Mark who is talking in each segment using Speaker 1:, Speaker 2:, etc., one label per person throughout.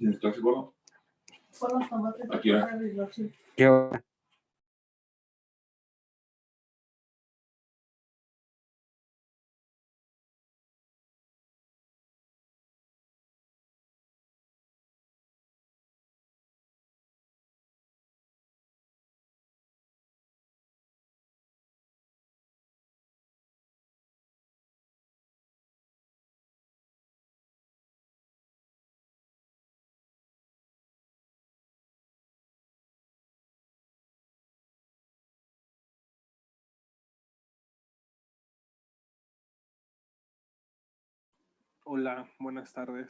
Speaker 1: ¿Estás seguro? Aquí,
Speaker 2: ¿Qué hora?
Speaker 3: Hola, buenas tardes.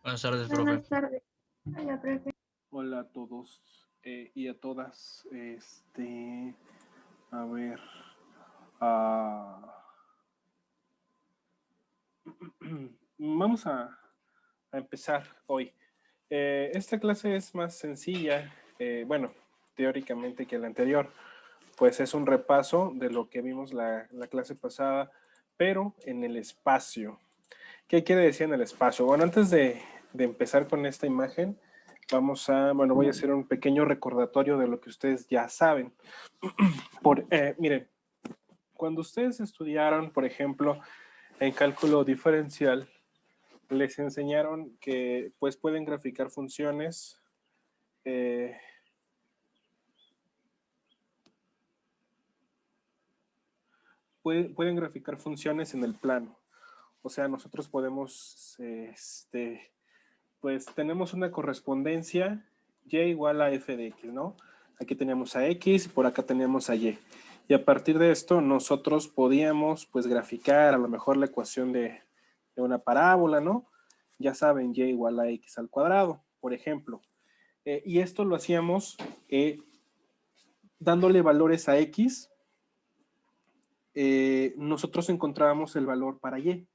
Speaker 4: Buenas tardes, profe.
Speaker 5: Buenas tardes. Hola, profe.
Speaker 3: Hola a todos y a todas. A ver. Vamos a empezar hoy. Esta clase es más sencilla, bueno, teóricamente que la anterior, pues es un repaso de lo que vimos la clase pasada, pero en el espacio. ¿Qué quiere decir en el espacio? Bueno, antes de empezar con esta imagen, voy a hacer un pequeño recordatorio de lo que ustedes ya saben. Miren, cuando ustedes estudiaron, por ejemplo, en cálculo diferencial, les enseñaron que pues pueden graficar funciones pueden graficar funciones en el plano. O sea, nosotros podemos, pues tenemos una correspondencia y igual a f de x, ¿no? Aquí tenemos a x y por acá tenemos a y. Y a partir de esto nosotros podíamos pues graficar a lo mejor la ecuación de una parábola, ¿no? Ya saben, y igual a x al cuadrado, por ejemplo. Y esto lo hacíamos dándole valores a x. Nosotros encontrábamos el valor para y,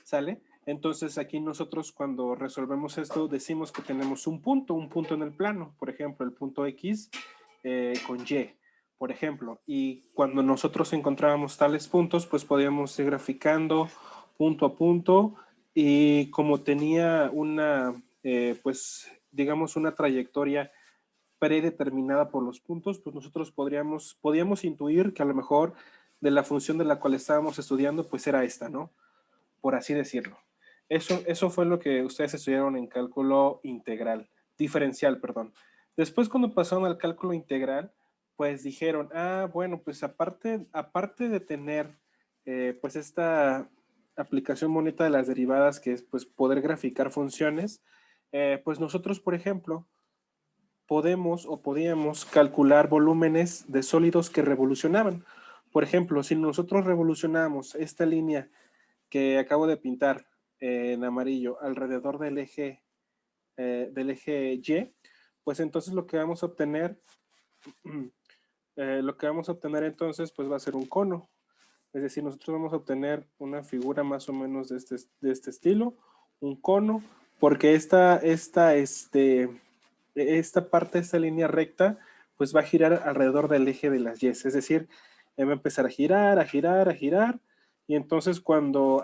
Speaker 3: ¿sale? Entonces aquí nosotros cuando resolvemos esto decimos que tenemos un punto en el plano, por ejemplo el punto X con Y, por ejemplo, y cuando nosotros encontrábamos tales puntos pues podíamos ir graficando punto a punto y como tenía una, pues digamos una trayectoria predeterminada por los puntos, pues nosotros podíamos intuir que a lo mejor de la función de la cual estábamos estudiando pues era esta, ¿no? Por así decirlo. Eso fue lo que ustedes estudiaron en cálculo integral, diferencial, perdón. Después cuando pasaron al cálculo integral, pues dijeron, bueno, pues aparte de tener pues esta aplicación bonita de las derivadas, que es pues poder graficar funciones, pues nosotros, por ejemplo, podíamos calcular volúmenes de sólidos que revolucionaban. Por ejemplo, si nosotros revolucionamos esta línea que acabo de pintar en amarillo alrededor del eje Y, pues entonces lo que vamos a obtener, entonces pues va a ser un cono. Es decir, nosotros vamos a obtener una figura más o menos de este estilo, un cono, porque esta parte, esta línea recta, pues va a girar alrededor del eje de las Y. Es decir, va a empezar a girar, a girar, a girar, y entonces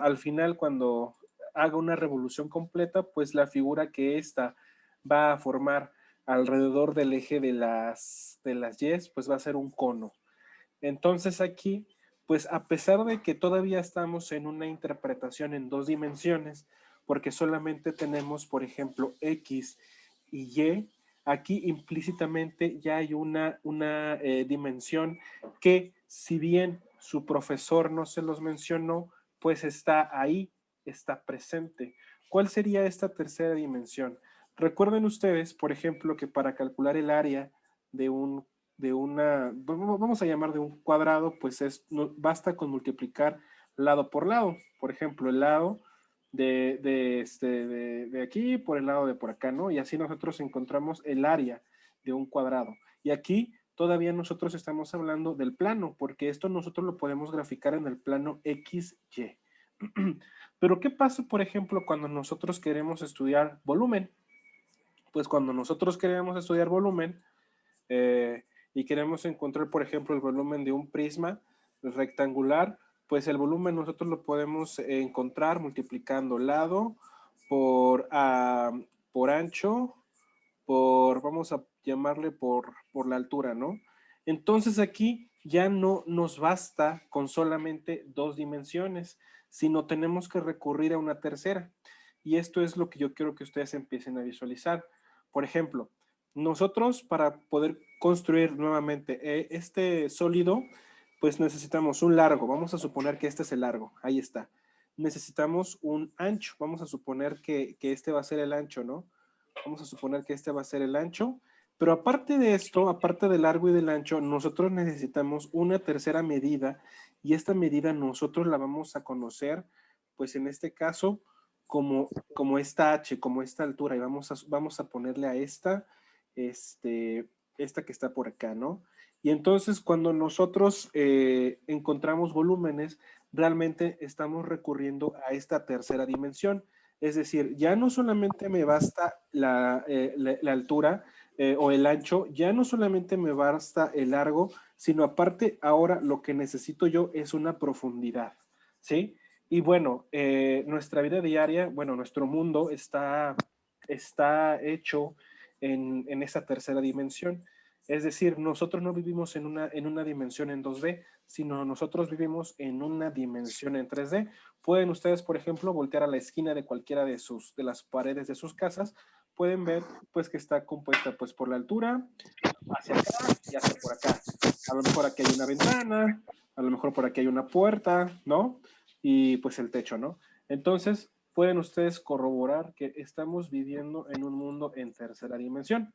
Speaker 3: al final, cuando haga una revolución completa, pues la figura que esta va a formar alrededor del eje de las Y, pues va a ser un cono. Entonces aquí, pues a pesar de que todavía estamos en una interpretación en dos dimensiones, porque solamente tenemos, por ejemplo, X y Y, aquí implícitamente ya hay una dimensión que, si bien su profesor no se los mencionó, pues está ahí, está presente. ¿Cuál sería esta tercera dimensión? Recuerden ustedes, por ejemplo, que para calcular el área de vamos a llamar de un cuadrado, pues basta con multiplicar lado por lado. Por ejemplo, el lado de aquí por el lado de por acá, ¿no? Y así nosotros encontramos el área de un cuadrado. Y aquí todavía nosotros estamos hablando del plano, porque esto nosotros lo podemos graficar en el plano XY. Pero ¿qué pasa, por ejemplo, cuando nosotros queremos estudiar volumen? Pues cuando nosotros queremos estudiar volumen y queremos encontrar, por ejemplo, el volumen de un prisma rectangular, pues el volumen nosotros lo podemos encontrar multiplicando lado por ancho, vamos a llamarle por la altura, ¿no? Entonces aquí ya no nos basta con solamente 2 dimensiones, sino tenemos que recurrir a una tercera. Y esto es lo que yo quiero que ustedes empiecen a visualizar. Por ejemplo, nosotros para poder construir nuevamente este sólido, pues necesitamos un largo. Vamos a suponer que este es el largo. Ahí está. Necesitamos un ancho. Vamos a suponer que este va a ser el ancho, ¿no? Vamos a suponer que este va a ser el ancho. Pero aparte de esto, aparte del largo y del ancho, nosotros necesitamos una tercera medida y esta medida nosotros la vamos a conocer, pues en este caso, como esta h, como esta altura, y vamos a ponerle a esta que está por acá, ¿no? Y entonces cuando nosotros encontramos volúmenes, realmente estamos recurriendo a esta tercera dimensión. Es decir, ya no solamente me basta la altura o el ancho, ya no solamente me basta el largo, sino aparte ahora lo que necesito yo es una profundidad, ¿sí? Y bueno, nuestra vida diaria, bueno, nuestro mundo está hecho en esa tercera dimensión. Es decir, nosotros no vivimos en una dimensión en 2D, sino nosotros vivimos en una dimensión en 3D. Pueden ustedes, por ejemplo, voltear a la esquina de cualquiera de las paredes de sus casas, pueden ver pues que está compuesta pues por la altura, hacia acá y hacia por acá. A lo mejor aquí hay una ventana, a lo mejor por aquí hay una puerta, ¿no? Y pues el techo, ¿no? Entonces, pueden ustedes corroborar que estamos viviendo en un mundo en tercera dimensión.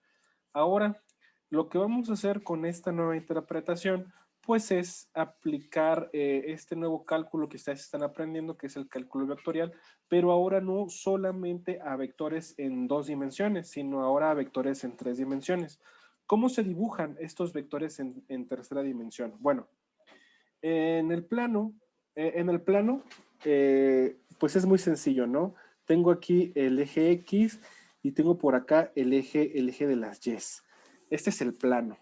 Speaker 3: Ahora, lo que vamos a hacer con esta nueva interpretación, pues es aplicar este nuevo cálculo que ustedes están aprendiendo, que es el cálculo vectorial, pero ahora no solamente a vectores en 2 dimensiones, sino ahora a vectores en 3 dimensiones. ¿Cómo se dibujan estos vectores en tercera dimensión? Bueno, en el plano, pues es muy sencillo, ¿no? Tengo aquí el eje X y tengo por acá el eje de las Y. Este es el plano.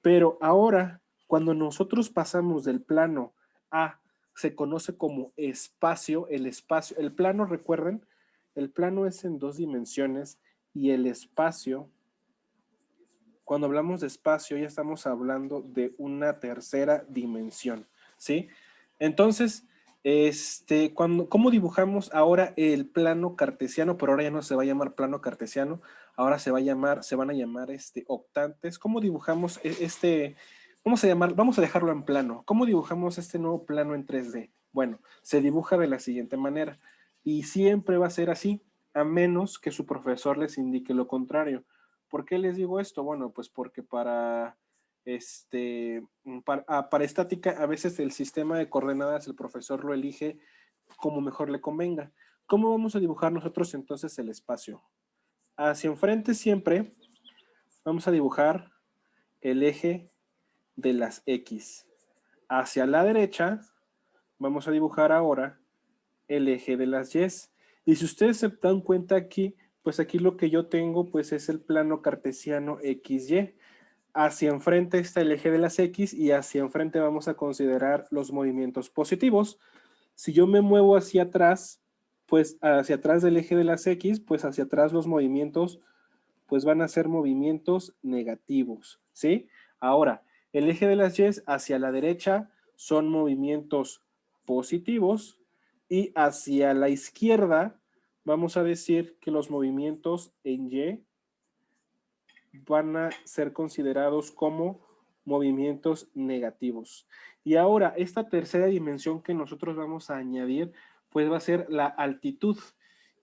Speaker 3: Pero ahora, cuando nosotros pasamos del plano a, se conoce como espacio, el plano, recuerden, el plano es en 2 dimensiones y el espacio, cuando hablamos de espacio, ya estamos hablando de una tercera dimensión, ¿sí? Entonces, ¿cómo dibujamos ahora el plano cartesiano? Pero ahora ya no se va a llamar plano cartesiano, ahora se van a llamar octantes. ¿Cómo dibujamos vamos a dejarlo en plano. ¿Cómo dibujamos este nuevo plano en 3D? Bueno, se dibuja de la siguiente manera y siempre va a ser así, a menos que su profesor les indique lo contrario. ¿Por qué les digo esto? Bueno, pues porque para estática, a veces el sistema de coordenadas el profesor lo elige como mejor le convenga. ¿Cómo vamos a dibujar nosotros entonces el espacio? Hacia enfrente siempre vamos a dibujar el eje de las X. Hacia la derecha vamos a dibujar ahora el eje de las Y. Y si ustedes se dan cuenta aquí, pues aquí lo que yo tengo pues es el plano cartesiano XY. Hacia enfrente está el eje de las X y hacia enfrente vamos a considerar los movimientos positivos. Si yo me muevo hacia atrás, pues hacia atrás del eje de las X, pues hacia atrás los movimientos pues van a ser movimientos negativos, ¿sí? Ahora, el eje de las Y hacia la derecha son movimientos positivos y hacia la izquierda vamos a decir que los movimientos en Y van a ser considerados como movimientos negativos. Y ahora, esta tercera dimensión que nosotros vamos a añadir, pues va a ser la altitud.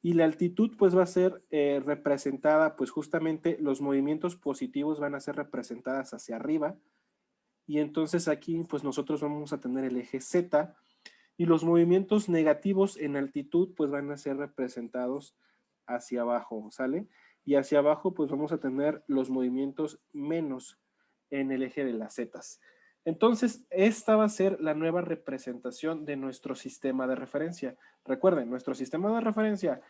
Speaker 3: Y la altitud pues va a ser representada, pues justamente los movimientos positivos van a ser representadas hacia arriba. Y entonces aquí pues nosotros vamos a tener el eje Z y los movimientos negativos en altitud pues van a ser representados hacia abajo, ¿sale? Y hacia abajo pues vamos a tener los movimientos menos en el eje de las zetas. Entonces, esta va a ser la nueva representación de nuestro sistema de referencia. Recuerden, nuestro sistema de referencia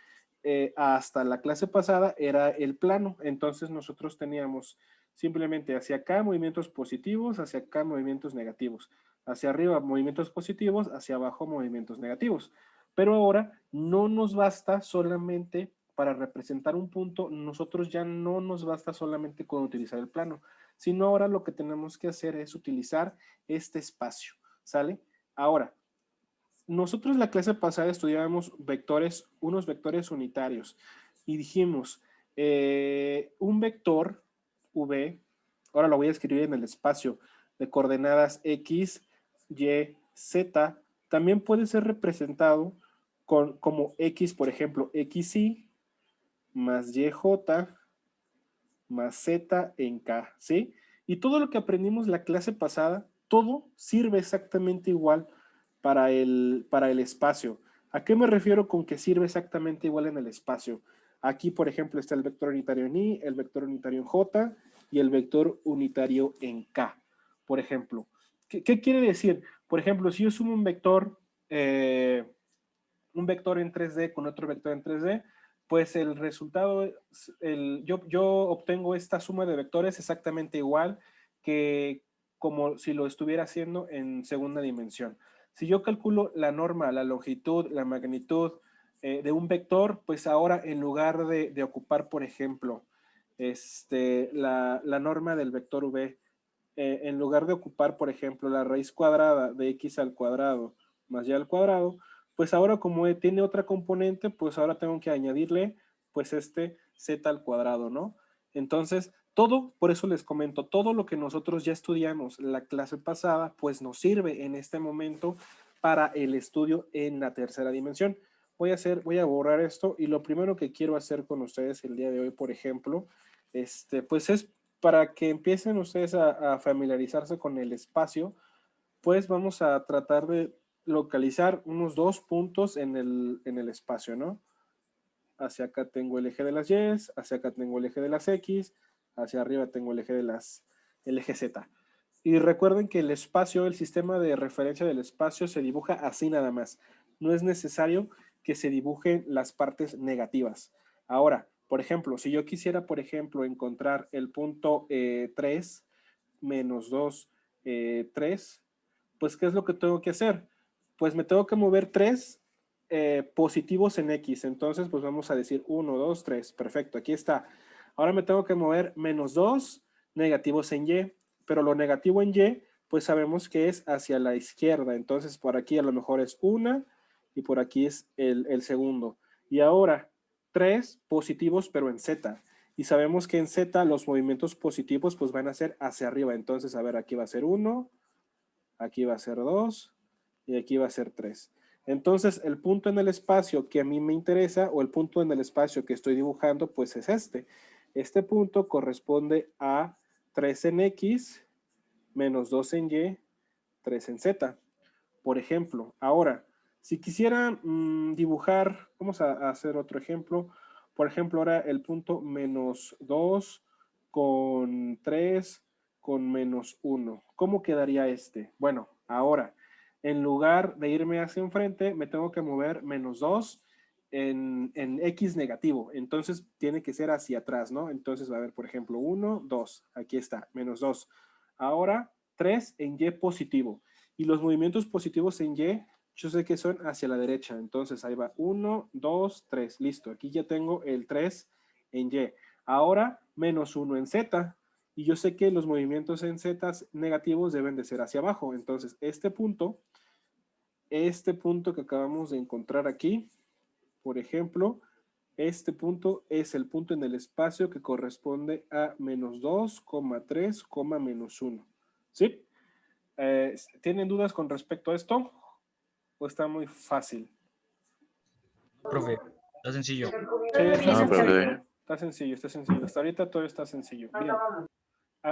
Speaker 3: hasta la clase pasada era el plano. Entonces, nosotros teníamos simplemente hacia acá movimientos positivos, hacia acá movimientos negativos. Hacia arriba movimientos positivos, hacia abajo movimientos negativos. Pero ahora no nos basta solamente para representar un punto, nosotros ya no nos basta solamente con utilizar el plano, sino ahora lo que tenemos que hacer es utilizar este espacio, ¿sale? Ahora, nosotros la clase pasada estudiábamos vectores, unos vectores unitarios, y dijimos, un vector V, ahora lo voy a escribir en el espacio de coordenadas X, Y, Z, también puede ser representado como X, por ejemplo, XY más YJ más Z en K, ¿sí? Y todo lo que aprendimos la clase pasada, todo sirve exactamente igual para el espacio. ¿A qué me refiero con que sirve exactamente igual en el espacio? Aquí, por ejemplo, está el vector unitario en Y, el vector unitario en J y el vector unitario en K, por ejemplo. ¿Qué quiere decir? Por ejemplo, si yo sumo un vector en 3D con otro vector en 3D, pues el resultado, yo obtengo esta suma de vectores exactamente igual que como si lo estuviera haciendo en segunda dimensión. Si yo calculo la norma, la longitud, la magnitud de un vector, pues ahora en lugar de ocupar, por ejemplo, la norma del vector v, en lugar de ocupar, por ejemplo, la raíz cuadrada de x al cuadrado más y al cuadrado, pues ahora como tiene otra componente, pues ahora tengo que añadirle pues z al cuadrado, ¿no? Entonces, todo, por eso les comento, todo lo que nosotros ya estudiamos la clase pasada, pues nos sirve en este momento para el estudio en la tercera dimensión. Voy a borrar esto y lo primero que quiero hacer con ustedes el día de hoy, por ejemplo, pues es para que empiecen ustedes a familiarizarse con el espacio, pues vamos a tratar de localizar unos 2 puntos en el espacio, ¿no? Hacia acá tengo el eje de las Y, hacia acá tengo el eje de las X, hacia arriba tengo el eje el eje Z. Y recuerden que el espacio, el sistema de referencia del espacio se dibuja así nada más. No es necesario que se dibujen las partes negativas. Ahora, por ejemplo, si yo quisiera, por ejemplo, encontrar el punto 3 menos 2, 3, pues ¿qué es lo que tengo que hacer? Pues me tengo que mover 3 positivos en X. Entonces, pues vamos a decir 1, 2, 3. Perfecto, aquí está. Ahora me tengo que mover menos 2 negativos en Y, pero lo negativo en Y, pues sabemos que es hacia la izquierda. Entonces, por aquí a lo mejor es 1 y por aquí es el segundo. Y ahora, 3 positivos, pero en Z. Y sabemos que en Z los movimientos positivos pues van a ser hacia arriba. Entonces, a ver, aquí va a ser 1, aquí va a ser 2 y aquí va a ser 3. Entonces, el punto en el espacio que a mí me interesa o el punto en el espacio que estoy dibujando, pues es este. Este punto corresponde a 3 en X, menos 2 en Y, 3 en Z. Por ejemplo, ahora, si quisiera dibujar, vamos a hacer otro ejemplo. Por ejemplo, ahora el punto menos 2 con 3 con menos 1. ¿Cómo quedaría este? Bueno, ahora, en lugar de irme hacia enfrente, me tengo que mover menos 2 en X negativo. Entonces, tiene que ser hacia atrás, ¿no? Entonces, va a haber, por ejemplo, 1, 2. Aquí está, menos 2. Ahora, 3 en Y positivo. Y los movimientos positivos en Y, yo sé que son hacia la derecha. Entonces, ahí va 1, 2, 3. Listo, aquí ya tengo el 3 en Y. Ahora, menos 1 en Z. Y yo sé que los movimientos en Z negativos deben de ser hacia abajo. Entonces, este punto que acabamos de encontrar aquí, por ejemplo, este punto es el punto en el espacio que corresponde a menos 2, 3, menos 1. ¿Sí? ¿Tienen dudas con respecto a esto? ¿O está muy fácil?
Speaker 2: Profe, está sencillo.
Speaker 3: Sí, está
Speaker 1: No,
Speaker 3: sencillo.
Speaker 1: profe.
Speaker 3: Está sencillo, está sencillo. Hasta ahorita todo está sencillo. Bien.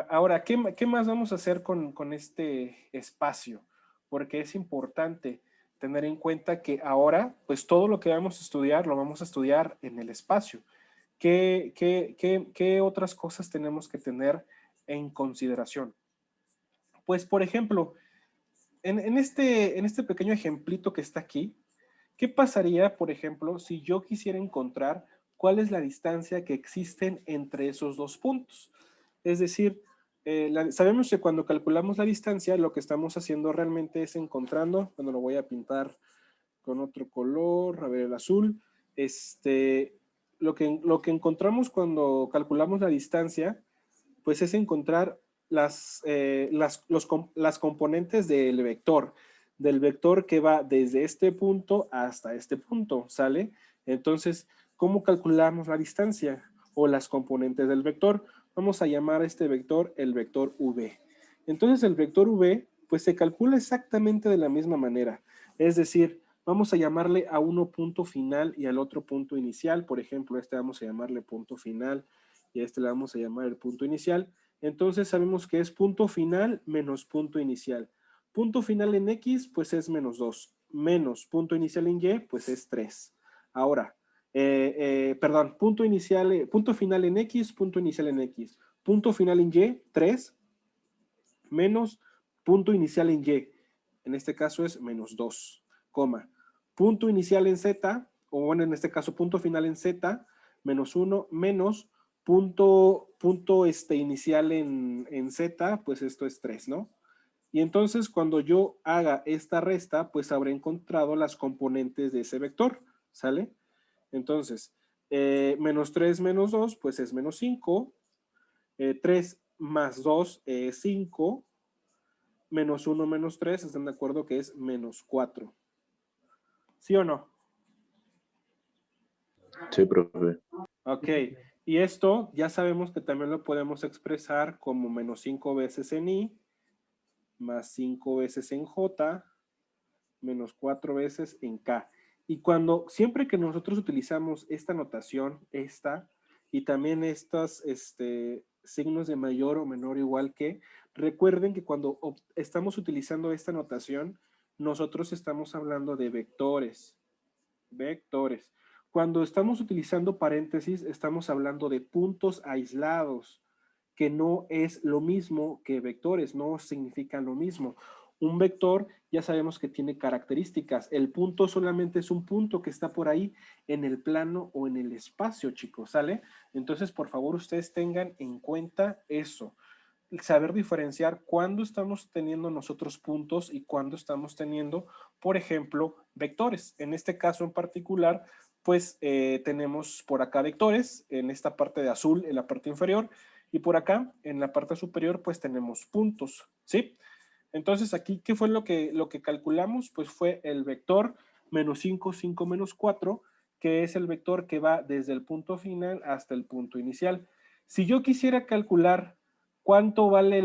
Speaker 3: Ahora, ¿qué más vamos a hacer con este espacio? Porque es importante tener en cuenta que ahora, pues todo lo que vamos a estudiar, lo vamos a estudiar en el espacio. ¿Qué otras cosas tenemos que tener en consideración? Pues, por ejemplo, en este pequeño ejemplito que está aquí, ¿qué pasaría, por ejemplo, si yo quisiera encontrar cuál es la distancia que existen entre esos dos puntos? Es decir, sabemos que cuando calculamos la distancia, lo que estamos haciendo realmente es encontrando, bueno, lo voy a pintar con otro color, a ver, el azul, lo que encontramos cuando calculamos la distancia, pues es encontrar las componentes del vector que va desde este punto hasta este punto, ¿sale? Entonces, ¿cómo calculamos la distancia o las componentes del vector? Vamos a llamar a este vector el vector v. Entonces, el vector v, pues se calcula exactamente de la misma manera. Es decir, vamos a llamarle a uno punto final y al otro punto inicial. Por ejemplo, este vamos a llamarle punto final y a este le vamos a llamar el punto inicial. Entonces sabemos que es punto final menos punto inicial. Punto final en X, pues es menos 2. Menos punto inicial en Y, pues es 3. Ahora, perdón, punto final en X, punto inicial en X. Punto final en Y, 3. Menos punto inicial en Y. En este caso es menos 2, coma. Punto inicial en Z, o bueno, en este caso punto final en Z, menos 1, menos punto inicial en Z, pues esto es 3, ¿no? Y entonces cuando yo haga esta resta, pues habré encontrado las componentes de ese vector, ¿sale? Entonces, menos 3 menos 2, pues es menos 5. 3 más 2 es 5. Menos 1 menos 3, ¿están de acuerdo que es menos 4? ¿Sí o no?
Speaker 4: Sí, profe.
Speaker 3: Ok, y esto ya sabemos que también lo podemos expresar como menos 5 veces en I, más 5 veces en J, menos 4 veces en K. Y siempre que nosotros utilizamos esta notación, y también estos signos de mayor o menor igual que, recuerden que cuando estamos utilizando esta notación, nosotros estamos hablando de vectores. Vectores. Cuando estamos utilizando paréntesis, estamos hablando de puntos aislados, que no es lo mismo que vectores, no significan lo mismo. Un vector ya sabemos que tiene características. El punto solamente es un punto que está por ahí en el plano o en el espacio, chicos, ¿sale? Entonces, por favor, ustedes tengan en cuenta eso. Saber diferenciar cuándo estamos teniendo nosotros puntos y cuándo estamos teniendo, por ejemplo, vectores. En este caso en particular, pues tenemos por acá vectores, en esta parte de azul, en la parte inferior, y por acá, en la parte superior, pues tenemos puntos, ¿sí? Entonces aquí, ¿qué fue lo que calculamos? Pues fue el vector menos 5, 5 menos 4, que es el vector que va desde el punto final hasta el punto inicial. Si yo quisiera calcular cuánto vale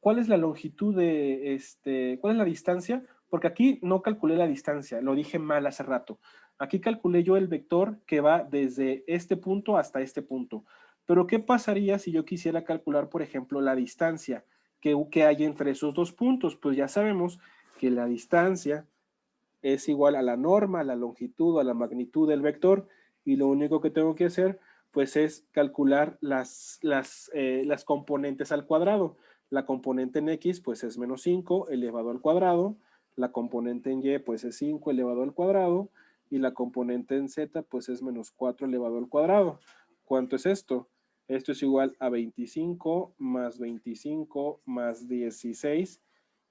Speaker 3: cuál es la longitud cuál es la distancia, porque aquí no calculé la distancia, lo dije mal hace rato. Aquí calculé yo el vector que va desde este punto hasta este punto. Pero ¿qué pasaría si yo quisiera calcular, por ejemplo, la distancia que hay entre esos dos puntos? Pues ya sabemos que la distancia es igual a la norma, a la longitud o a la magnitud del vector, y lo único que tengo que hacer pues es calcular las componentes al cuadrado. La componente en X pues es menos 5 elevado al cuadrado, la componente en Y pues es 5 elevado al cuadrado, y la componente en Z pues es menos 4 elevado al cuadrado. ¿Cuánto es esto? Esto es igual a 25 más 25 más 16,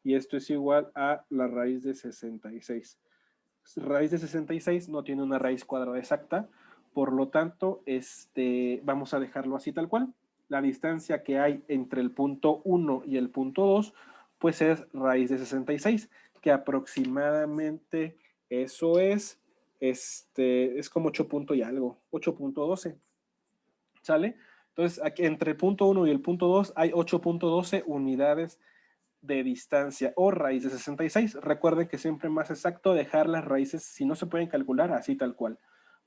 Speaker 3: y esto es igual a la raíz de 66. Raíz de 66 no tiene una raíz cuadrada exacta, por lo tanto, vamos a dejarlo así tal cual. La distancia que hay entre el punto 1 y el punto 2, pues es raíz de 66, que aproximadamente eso es como 8 punto y algo, 8.12. ¿Sale? Entonces, aquí entre el punto 1 y el punto 2 hay 8.12 unidades de distancia o raíz de 66. Recuerden que siempre es más exacto dejar las raíces, si no se pueden calcular, así tal cual,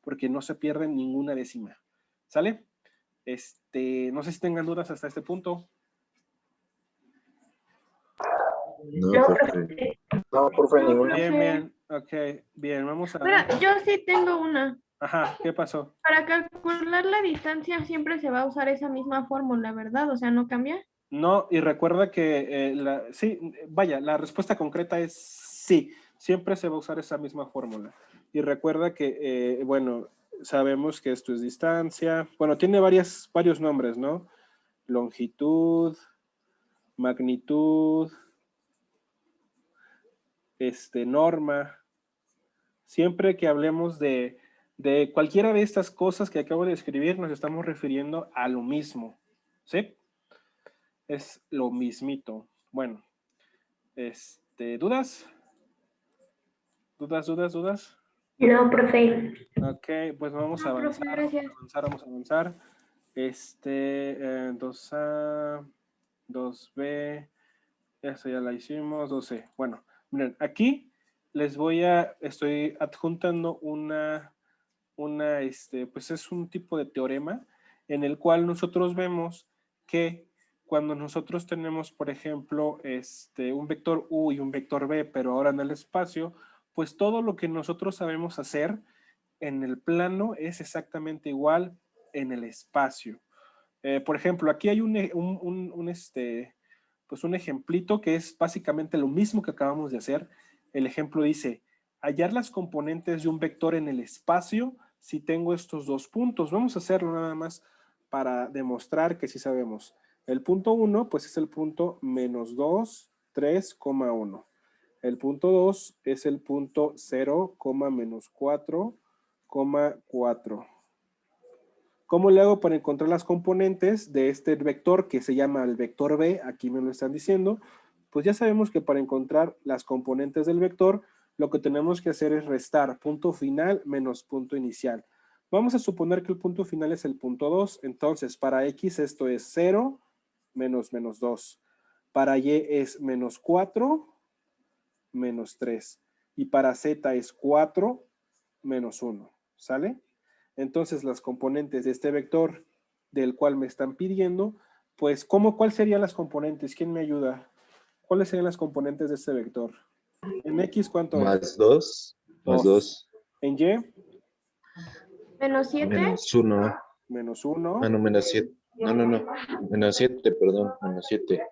Speaker 3: porque no se pierde ninguna décima. ¿Sale? No sé si tengan dudas hasta este punto.
Speaker 4: No,
Speaker 5: No,
Speaker 4: profe.
Speaker 6: No, profe, ninguna.
Speaker 3: Bien, bien. Ok, bien, vamos a ver.
Speaker 5: Pero yo sí tengo una.
Speaker 3: Ajá, ¿qué pasó?
Speaker 5: Para calcular la distancia siempre se va a usar esa misma fórmula, ¿verdad? O sea, ¿no cambia?
Speaker 3: No, y recuerda que sí, vaya, la respuesta concreta es sí, siempre se va a usar esa misma fórmula. Y recuerda que, bueno, sabemos que esto es distancia, bueno, tiene varios nombres, ¿no? Longitud, magnitud, norma. Siempre que hablemos de De cualquiera de estas cosas que acabo de escribir nos estamos refiriendo a lo mismo, ¿sí? Es lo mismito. Bueno, ¿dudas? ¿Dudas?
Speaker 6: No, profe.
Speaker 3: Ok, pues vamos a
Speaker 5: No, profe,
Speaker 3: avanzar,
Speaker 5: gracias.
Speaker 3: vamos a avanzar. 2A, 2B, eso ya la hicimos, 2C. Bueno, miren, aquí estoy adjuntando pues es un tipo de teorema en el cual nosotros vemos que cuando nosotros tenemos, por ejemplo, un vector U y un vector B, pero ahora en el espacio, pues todo lo que nosotros sabemos hacer en el plano es exactamente igual en el espacio. Por ejemplo, aquí hay pues un ejemplito que es básicamente lo mismo que acabamos de hacer. El ejemplo dice, hallar las componentes de un vector en el espacio si tengo estos dos puntos. Vamos a hacerlo nada más para demostrar que sí sabemos. El punto 1, pues es el punto menos 2, 3,1. El punto 2 es el punto 0, menos 4,4. ¿Cómo le hago para encontrar las componentes de este vector que se llama el vector B? Aquí me lo están diciendo. Pues ya sabemos que para encontrar las componentes del vector, lo que tenemos que hacer es restar punto final menos punto inicial. Vamos a suponer que el punto final es el punto 2. Entonces, para X esto es 0 menos menos 2. Para Y es menos 4 menos 3. Y para Z es 4 menos 1. ¿Sale? Entonces, las componentes de este vector del cual me están pidiendo, pues, ¿cuáles serían las componentes? ¿Quién me ayuda? ¿Cuáles serían las componentes de este vector? En X, ¿cuánto es?
Speaker 4: Más 2. Más 2.
Speaker 3: En Y,
Speaker 5: Menos 7.
Speaker 4: Menos 1.
Speaker 3: menos 1.
Speaker 4: Ah, no, menos 7. No. Menos 7, perdón. Menos 7.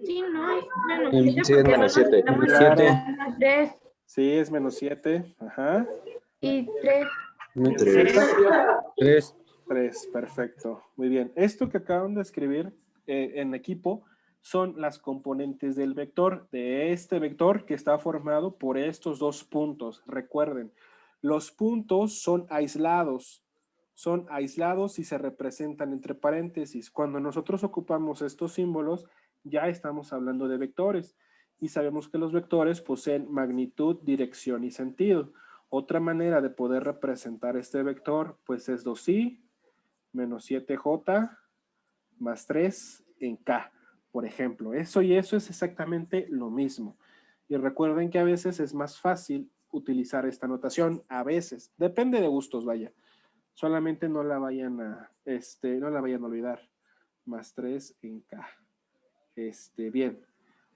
Speaker 5: Sí, no, es menos
Speaker 2: Sí,
Speaker 5: 7
Speaker 4: Sí, es menos 7.
Speaker 3: Claro.
Speaker 5: 3
Speaker 3: Sí, es menos 7. Ajá.
Speaker 5: y 3.
Speaker 3: En
Speaker 4: 3.
Speaker 3: Z,
Speaker 2: 3.
Speaker 3: 3. Perfecto. Muy bien. Esto que acaban de escribir en equipo son las componentes del vector, de este vector que está formado por estos dos puntos. Recuerden, los puntos son aislados y se representan entre paréntesis. Cuando nosotros ocupamos estos símbolos, ya estamos hablando de vectores y sabemos que los vectores poseen magnitud, dirección y sentido. Otra manera de poder representar este vector, pues es 2i menos 7j más 3 en k, por ejemplo. Eso y eso es exactamente lo mismo. Y recuerden que a veces es más fácil utilizar esta notación, a veces. Depende de gustos, vaya. Solamente no la vayan a olvidar. Más 3 en k. Bien.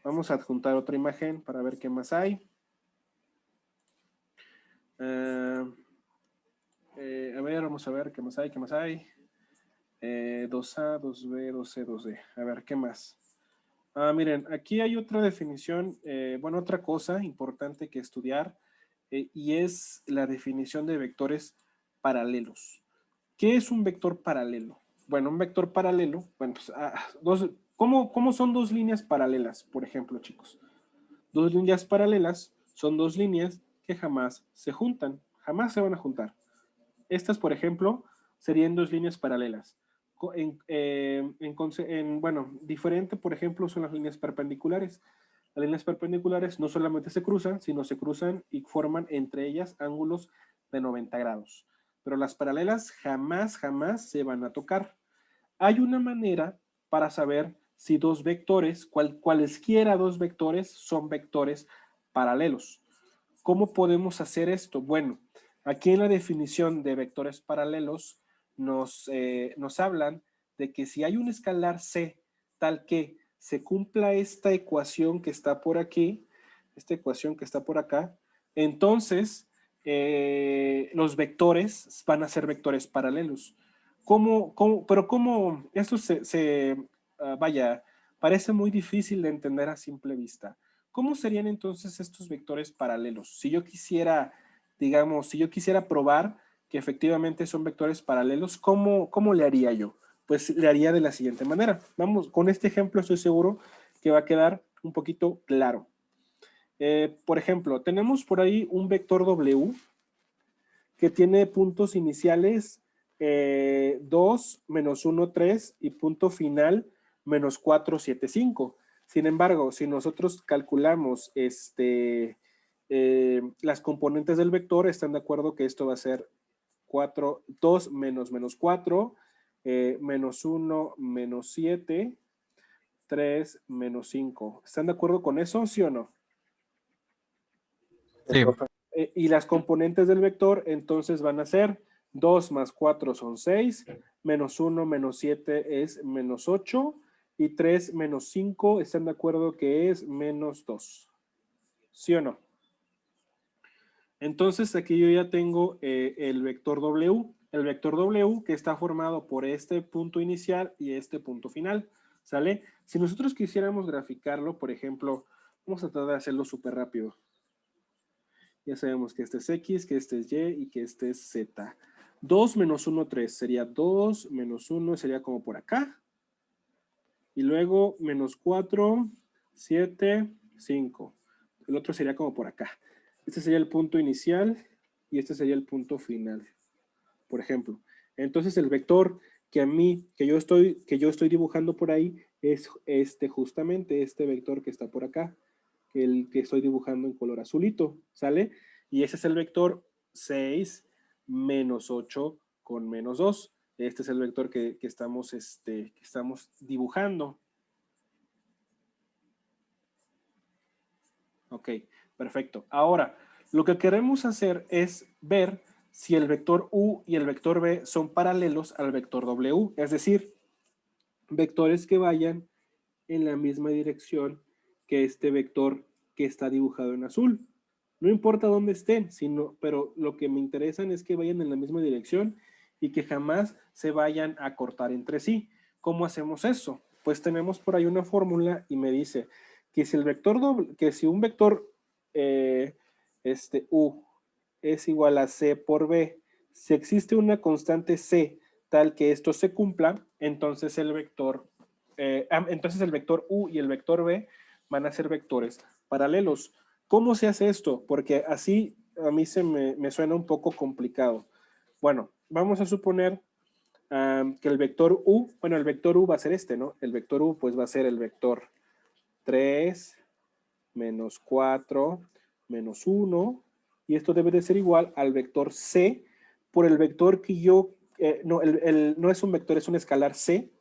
Speaker 3: Vamos a adjuntar otra imagen para ver qué más hay. A ver, vamos a ver qué más hay. 2A, 2B, 2C, 2D. A ver, ¿qué más? Miren, aquí hay otra definición, otra cosa importante que estudiar, y es la definición de vectores paralelos. ¿Qué es un vector paralelo? Bueno, un vector paralelo, pues, ¿cómo son dos líneas paralelas, por ejemplo, chicos? Dos líneas paralelas son dos líneas que jamás se juntan, jamás se van a juntar. Estas, por ejemplo, serían dos líneas paralelas. Diferente, por ejemplo, son las líneas perpendiculares. Las líneas perpendiculares no solamente se cruzan, sino se cruzan y forman entre ellas ángulos de 90 grados. Pero las paralelas jamás se van a tocar. Hay una manera para saber si dos vectores, cualesquiera dos vectores, son vectores paralelos. ¿Cómo podemos hacer esto? Bueno, aquí en la definición de vectores paralelos nos hablan de que si hay un escalar C tal que se cumpla esta ecuación que está por aquí, esta ecuación que está por acá, entonces los vectores van a ser vectores paralelos. Pero cómo esto parece muy difícil de entender a simple vista. ¿Cómo serían entonces estos vectores paralelos? Si yo quisiera, probar que efectivamente son vectores paralelos, ¿cómo le haría yo? Pues le haría de la siguiente manera. Vamos, con este ejemplo estoy seguro que va a quedar un poquito claro. Por ejemplo, tenemos por ahí un vector W que tiene puntos iniciales 2, menos 1, 3 y punto final menos 4, 7, 5. Sin embargo, si nosotros calculamos las componentes del vector, están de acuerdo que esto va a ser 2 menos 4, menos 1 menos 7, 3 menos 5. ¿Están de acuerdo con eso, sí o no?
Speaker 2: Sí.
Speaker 3: Y las componentes del vector entonces van a ser 2 más 4 son 6, menos 1 menos 7 es menos 8 y 3 menos 5 están de acuerdo que es menos 2. ¿Sí o no? Entonces aquí yo ya tengo el vector W. El vector W que está formado por este punto inicial y este punto final. ¿Sale? Si nosotros quisiéramos graficarlo, por ejemplo, vamos a tratar de hacerlo súper rápido. Ya sabemos que este es X, que este es Y y que este es Z. 2 menos 1, 3. Sería 2 menos 1, sería como por acá. Y luego menos 4, 7, 5. El otro sería como por acá. Este sería el punto inicial y este sería el punto final, por ejemplo. Entonces el vector que yo estoy dibujando por ahí es justamente este vector que está por acá, el que estoy dibujando en color azulito, ¿sale? Y ese es el vector 6 menos 8 con menos 2. Este es el vector que estamos dibujando. Ok, perfecto. Ahora, lo que queremos hacer es ver si el vector U y el vector V son paralelos al vector W, es decir, vectores que vayan en la misma dirección que este vector que está dibujado en azul. No importa dónde estén, pero lo que me interesan es que vayan en la misma dirección y que jamás se vayan a cortar entre sí. ¿Cómo hacemos eso? Pues tenemos por ahí una fórmula y me dice que si un vector U es igual a C por B, si existe una constante C tal que esto se cumpla, entonces el vector U y el vector B van a ser vectores paralelos. ¿Cómo se hace esto? Porque así a mí me suena un poco complicado. Bueno, vamos a suponer que el vector U va a ser este, ¿no? El vector U pues va a ser el vector 3, menos 4, menos 1, y esto debe de ser igual al vector C por el vector que yo, no es un vector, es un escalar C,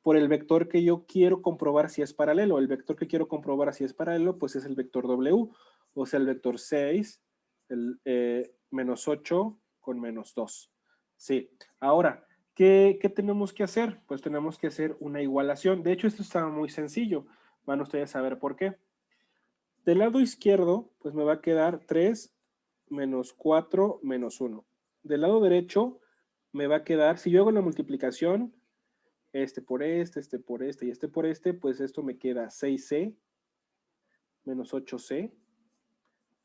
Speaker 3: por el vector que yo quiero comprobar si es paralelo. El vector que quiero comprobar si es paralelo, pues es el vector W, o sea, el vector 6, menos 8 con menos 2. Sí, ahora, ¿qué tenemos que hacer? Pues tenemos que hacer una igualación. De hecho, esto está muy sencillo. Van ustedes a ver por qué. Del lado izquierdo, pues me va a quedar 3 menos 4 menos 1. Del lado derecho, me va a quedar, si yo hago la multiplicación, este por este y este por este, pues esto me queda 6C menos 8C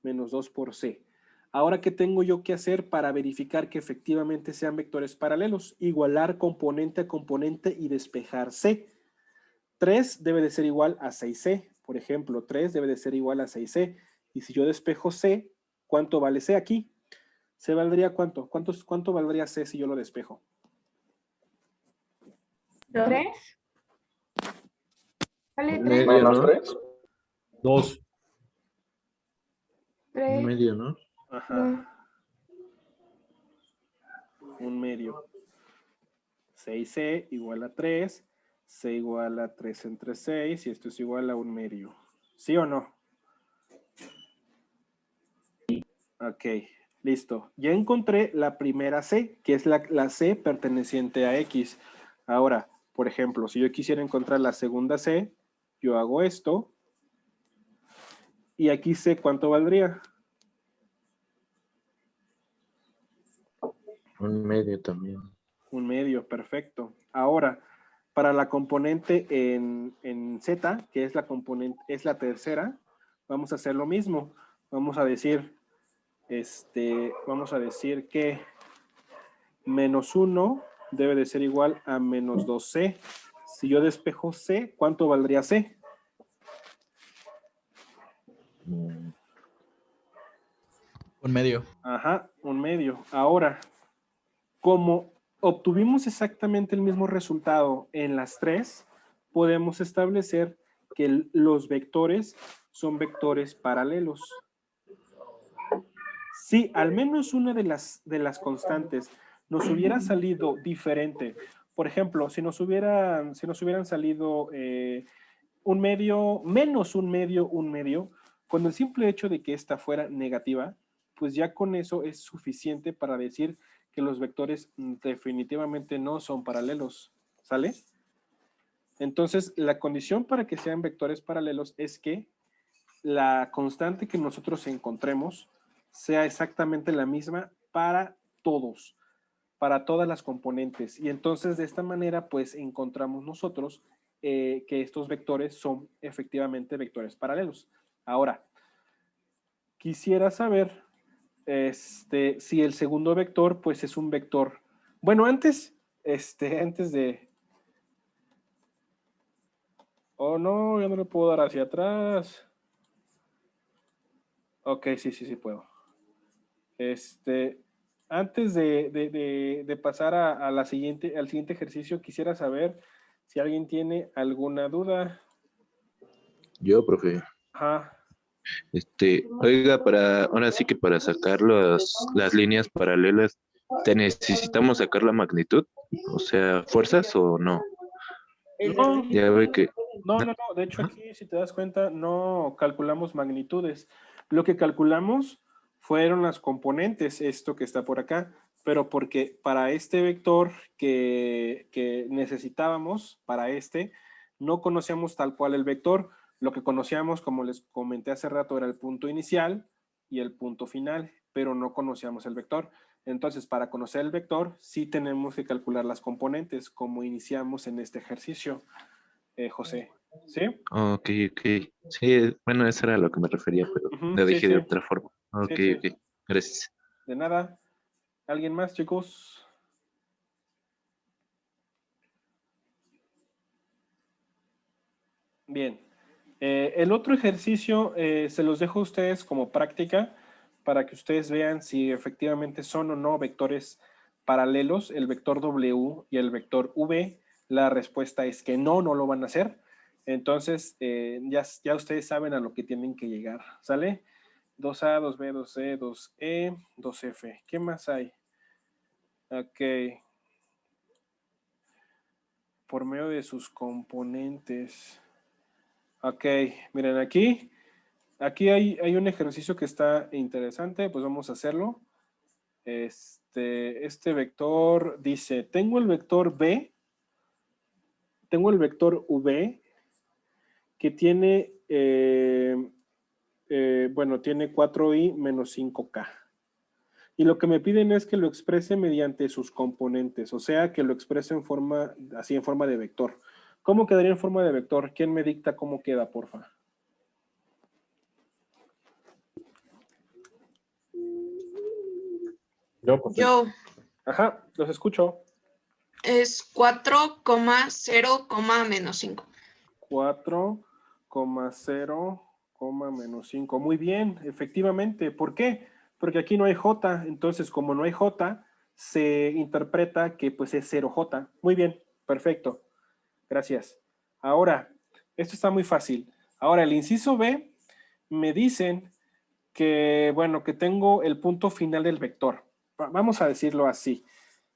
Speaker 3: menos 2 por C. Ahora, ¿qué tengo yo que hacer para verificar que efectivamente sean vectores paralelos? Igualar componente a componente y despejar C. 3 debe de ser igual a 6C. Por ejemplo, 3 debe de ser igual a 6C. Y si yo despejo C, ¿cuánto vale C aquí? ¿C valdría cuánto? ¿Cuánto valdría C si yo lo despejo?
Speaker 5: 3. Vale, 3.
Speaker 4: Medio,
Speaker 1: ¿Menos
Speaker 4: ¿no?
Speaker 1: 3?
Speaker 6: 2.
Speaker 4: Un
Speaker 5: 3.
Speaker 4: medio, ¿no?
Speaker 3: Ajá. Un medio. 6C igual a 3. C igual a 3 entre 6. Y esto es igual a un medio. ¿Sí o no? Ok, listo. Ya encontré la primera C, que es la C perteneciente a X. Ahora, por ejemplo, si yo quisiera encontrar la segunda C, yo hago esto. Y aquí C, ¿cuánto valdría?
Speaker 4: Un medio también.
Speaker 3: Un medio, perfecto. Ahora, para la componente en Z, que es la tercera, vamos a hacer lo mismo. Vamos a decir que menos 1 debe de ser igual a menos 2C. Si yo despejo C, ¿cuánto valdría C?
Speaker 2: Un medio.
Speaker 3: Ajá, un medio. Ahora, como obtuvimos exactamente el mismo resultado en las tres, podemos establecer que los vectores son vectores paralelos. Si al menos una de las constantes nos hubiera salido diferente, por ejemplo, si nos hubieran salido un medio, menos un medio, con el simple hecho de que esta fuera negativa, pues ya con eso es suficiente para decir que los vectores definitivamente no son paralelos, ¿sale? Entonces, la condición para que sean vectores paralelos es que la constante que nosotros encontremos sea exactamente la misma para todos, para todas las componentes. Y entonces, de esta manera, pues encontramos nosotros que estos vectores son efectivamente vectores paralelos. Ahora, quisiera saber si el segundo vector, pues es un vector. Bueno, antes de... Oh, no, yo no le puedo dar hacia atrás. Ok, sí puedo. Antes de pasar al siguiente ejercicio, quisiera saber si alguien tiene alguna duda.
Speaker 4: Yo, profe.
Speaker 3: Ajá.
Speaker 4: Oiga, ahora sí que para sacar las líneas paralelas, ¿te necesitamos sacar la magnitud? O sea, ¿fuerzas o no?
Speaker 3: No,
Speaker 4: Ya ve que...
Speaker 3: no. De hecho, aquí, si te das cuenta, no calculamos magnitudes. Lo que calculamos fueron las componentes, esto que está por acá, pero porque para este vector que necesitábamos, no conocíamos tal cual el vector. Lo que conocíamos, como les comenté hace rato, era el punto inicial y el punto final, pero no conocíamos el vector. Entonces, para conocer el vector, sí tenemos que calcular las componentes, como iniciamos en este ejercicio, José. ¿Sí?
Speaker 4: Ok. Sí, bueno, eso era a lo que me refería, pero lo
Speaker 3: Sí,
Speaker 4: dije de
Speaker 3: sí.
Speaker 4: otra forma. Ok.
Speaker 3: Sí.
Speaker 4: Gracias.
Speaker 3: De nada. ¿Alguien más, chicos? Bien. El otro ejercicio se los dejo a ustedes como práctica para que ustedes vean si efectivamente son o no vectores paralelos, el vector W y el vector V. La respuesta es que no lo van a hacer. Entonces, ya ustedes saben a lo que tienen que llegar. ¿Sale? 2A, 2B, 2C, 2E, 2F. ¿Qué más hay? Ok. Por medio de sus componentes. Ok, miren aquí hay un ejercicio que está interesante, pues vamos a hacerlo. Este vector dice, tengo el vector V, tengo el vector V que tiene, tiene 4i menos 5k. Y lo que me piden es que lo exprese mediante sus componentes, o sea, que lo exprese en forma de vector. ¿Cómo quedaría en forma de vector? ¿Quién me dicta cómo queda, porfa?
Speaker 6: Yo.
Speaker 3: Ajá, los escucho.
Speaker 6: Es 4,0, menos 5.
Speaker 3: 4,0, menos 5. Muy bien, efectivamente. ¿Por qué? Porque aquí no hay J. Entonces, como no hay J, se interpreta que pues es 0J. Muy bien, perfecto. Gracias. Ahora, esto está muy fácil. Ahora, el inciso B, me dicen que, bueno, que tengo el punto final del vector. Vamos a decirlo así.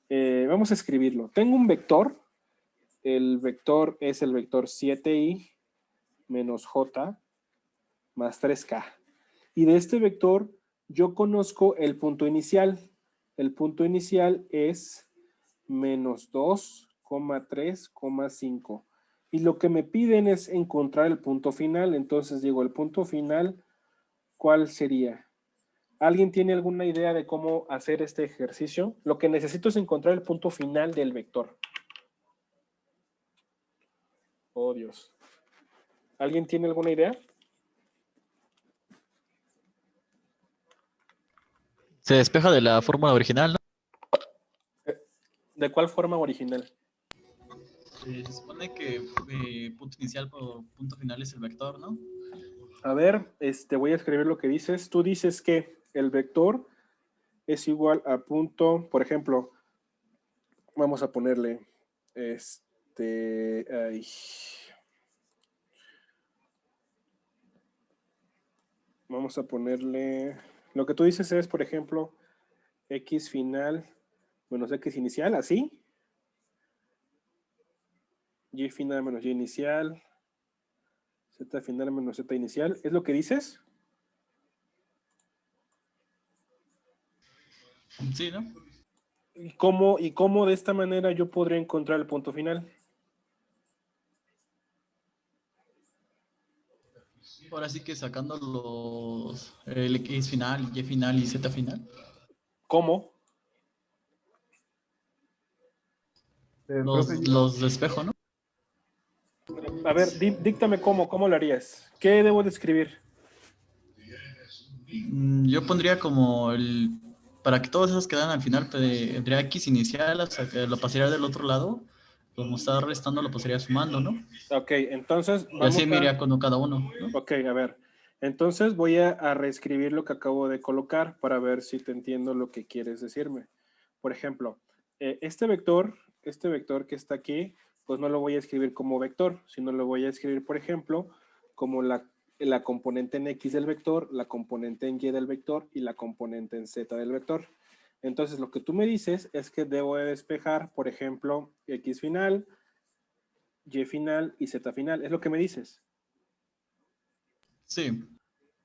Speaker 3: Vamos a escribirlo. Tengo un vector. El vector es el vector 7i menos j más 3k. Y de este vector yo conozco el punto inicial. El punto inicial es menos 2,3,5. Y lo que me piden es encontrar el punto final. Entonces digo, el punto final, ¿cuál sería? ¿Alguien tiene alguna idea de cómo hacer este ejercicio? Lo que necesito es encontrar el punto final del vector. Oh, Dios. ¿Alguien tiene alguna idea?
Speaker 2: Se despeja de la fórmula original, ¿no?
Speaker 3: ¿De cuál forma original?
Speaker 2: Se supone que punto inicial por punto final es el vector, ¿no?
Speaker 3: A ver, voy a escribir lo que dices. Tú dices que el vector es igual a punto, por ejemplo, vamos a ponerle ahí. Vamos a ponerle, lo que tú dices es, por ejemplo, x final menos x inicial, así. Y final menos y inicial, z final menos z inicial, ¿es lo que dices?
Speaker 2: Sí, ¿no?
Speaker 3: ¿Y cómo de esta manera yo podría encontrar el punto final?
Speaker 2: Ahora sí que sacando el X final, Y final y Z final.
Speaker 3: ¿Cómo?
Speaker 7: Profe,
Speaker 2: Los de espejo, ¿no?
Speaker 3: A ver, díctame cómo lo harías. ¿Qué debo de escribir?
Speaker 2: Yo pondría como para que todos esos quedan al final, tendría X inicial, o sea, que lo pasaría del otro lado, como está restando, lo pasaría sumando, ¿no?
Speaker 3: Ok, entonces
Speaker 2: Y así me iría con cada uno, ¿no?
Speaker 3: Ok, a ver. Entonces voy a reescribir lo que acabo de colocar para ver si te entiendo lo que quieres decirme. Por ejemplo, este vector que está aquí, pues no lo voy a escribir como vector, sino lo voy a escribir, por ejemplo, como la componente en X del vector, la componente en Y del vector y la componente en Z del vector. Entonces, lo que tú me dices es que debo de despejar, por ejemplo, X final, Y final y Z final. ¿Es lo que me dices?
Speaker 2: Sí.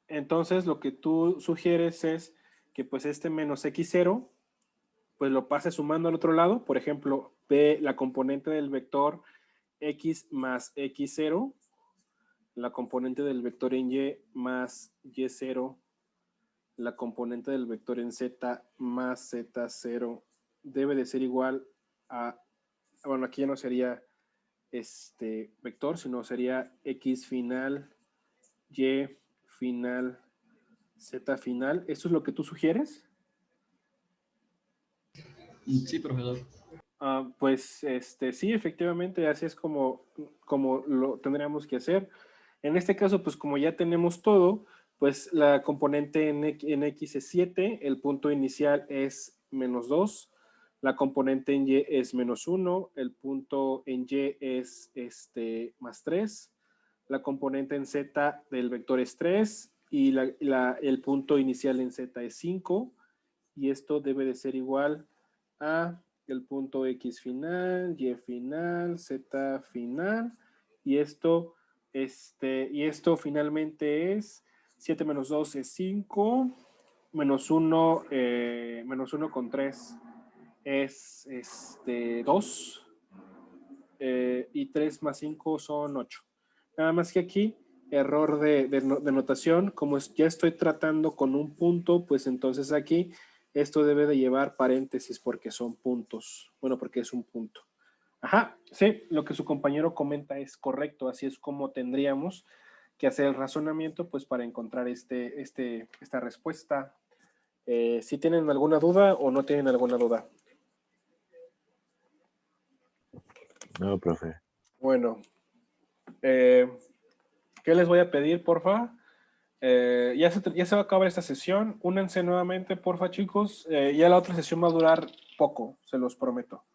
Speaker 3: Entonces, lo que tú sugieres es que pues este menos x0, pues lo pase sumando al otro lado. Por ejemplo, ve la componente del vector x más x0, la componente del vector en y más y0, la componente del vector en z más z0 debe de ser igual a, bueno, aquí ya no sería vector, sino sería x final, y final, z final. ¿Eso es lo que tú sugieres?
Speaker 2: Sí, profesor.
Speaker 3: Pues sí, efectivamente, así es como lo tendríamos que hacer. En este caso, pues como ya tenemos todo, pues la componente en X es 7, el punto inicial es menos 2, la componente en Y es menos 1, el punto en Y es más 3, la componente en Z del vector es 3 y el punto inicial en Z es 5, y esto debe de ser igual a el punto X final, Y final, Z final, y esto finalmente es 7 menos 2 es 5, menos 1 con 3 es 2, y 3 más 5 son 8. Nada más que aquí, error de notación, como ya estoy tratando con un punto, pues entonces aquí esto debe de llevar paréntesis porque son puntos. Bueno, porque es un punto. Ajá, sí, lo que su compañero comenta es correcto, así es como tendríamos que hacer el razonamiento pues para encontrar esta respuesta. ¿Sí tienen alguna duda o no tienen alguna duda?
Speaker 4: No, profe.
Speaker 3: Bueno, ¿qué les voy a pedir, porfa? Ya se va a acabar esta sesión. Únanse nuevamente, porfa, chicos. Ya la otra sesión va a durar poco, se los prometo.